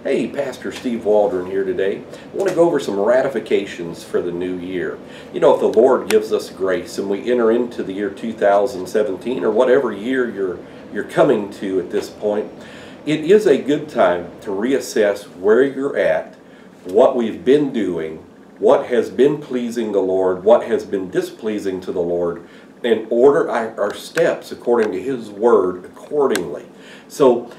Hey, Pastor Steve Waldron here today. I want to go over some ratifications for the new year. You know, if the Lord gives us grace and we enter into the year 2017 or whatever year you're coming to at this point, it is a good time to reassess where you're at, what we've been doing, what has been pleasing the Lord, what has been displeasing to the Lord, and order our steps according to His Word accordingly. So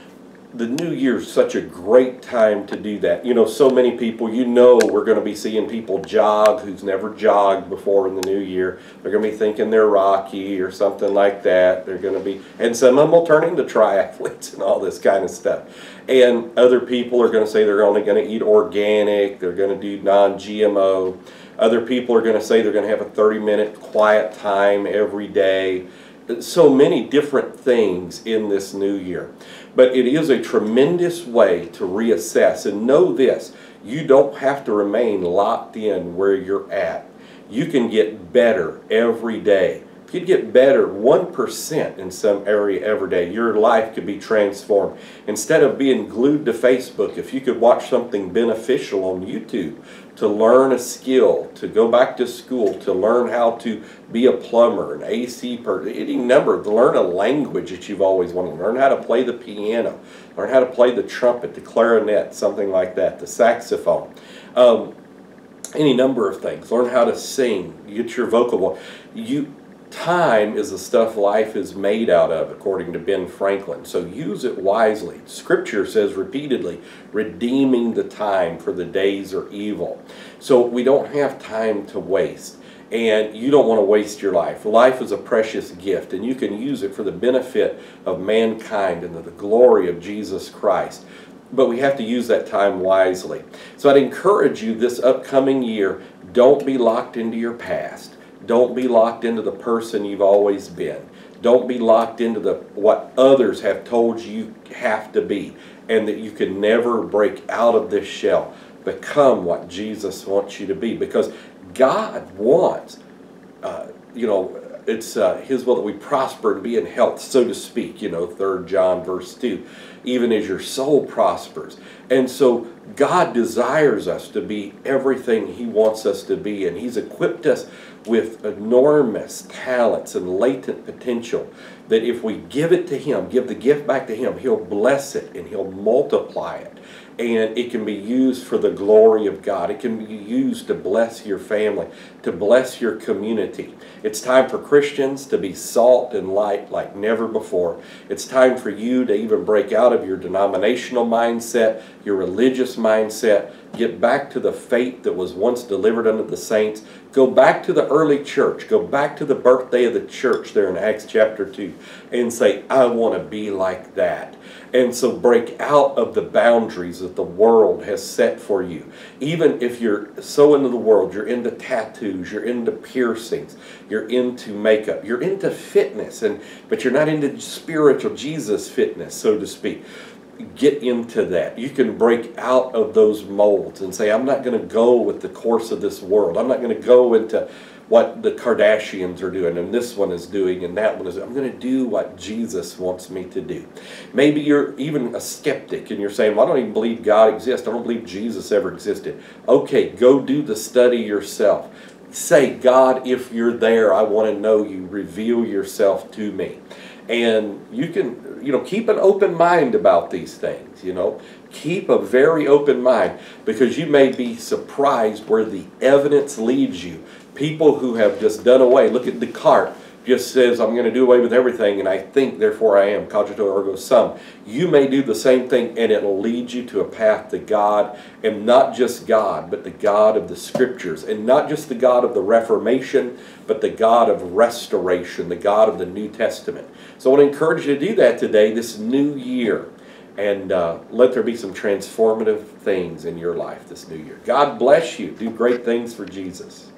the new year is such a great time to do that. You know, so many people, we're going to be seeing people jog who's never jogged before in the new year. They're going to be thinking they're Rocky or something like that. They're going to be, and some of them will turn into triathletes and all this kind of stuff. And other people are going to say they're only going to eat organic. They're going to do non-GMO. Other people are going to say they're going to have a 30-minute quiet time every day. So many different things in this new year. But it is a tremendous way to reassess. And know this, you don't have to remain locked in where you're at. You can get better every day. If you get better 1% in some area every day, your life could be transformed. Instead of being glued to Facebook, if you could watch something beneficial on YouTube to learn a skill, to go back to school, to learn how to be a plumber, an AC person, any number, to learn a language that you've always wanted, learn how to play the piano, learn how to play the trumpet, the clarinet, something like that, the saxophone. Any number of things. Learn how to sing, get your vocal. Time is the stuff life is made out of, according to Ben Franklin. So use it wisely. Scripture says repeatedly, redeeming the time, for the days are evil. So we don't have time to waste. And you don't want to waste your life. Life is a precious gift, and you can use it for the benefit of mankind and the glory of Jesus Christ. But we have to use that time wisely. So I'd encourage you this upcoming year, don't be locked into your past. Don't be locked into the person you've always been. Don't be locked into what others have told you have to be, and that you can never break out of this shell. Become what Jesus wants you to be, because God wants, it's His will that we prosper and be in health, so to speak, 3 John verse 2, even as your soul prospers. And so God desires us to be everything He wants us to be, and He's equipped us with enormous talents and latent potential that if we give it to Him, give the gift back to Him, He'll bless it and He'll multiply it. And it can be used for the glory of God. It can be used to bless your family, to bless your community. It's time for Christians to be salt and light like never before. It's time for you to even break out of your denominational mindset, your religious mindset, get back to the faith that was once delivered unto the saints. Go back to the early church. Go back to the birthday of the church there in Acts chapter 2 and say, I want to be like that. And so break out of the boundaries that the world has set for you. Even if you're so into the world, you're into tattoos, you're into piercings, you're into makeup, you're into fitness, but you're not into spiritual Jesus fitness, so to speak. Get into that. You can break out of those molds and say, I'm not going to go with the course of this world. I'm not going to go into what the Kardashians are doing and this one is doing and that one is doing. I'm going to do what Jesus wants me to do. Maybe you're even a skeptic and you're saying, well, I don't even believe God exists. I don't believe Jesus ever existed. Okay, go do the study yourself. Say, God, if you're there, I want to know you. Reveal yourself to me. And you can, keep an open mind about these things, Keep a very open mind, because you may be surprised where the evidence leads you. People who have just done away, look at Descartes, just says, I'm going to do away with everything, and I think, therefore I am, cogito ergo sum. You may do the same thing, and it'll lead you to a path to God, and not just God, but the God of the Scriptures, and not just the God of the Reformation, but the God of restoration, the God of the New Testament. So I want to encourage you to do that today, this new year, and let there be some transformative things in your life this new year. God bless you. Do great things for Jesus.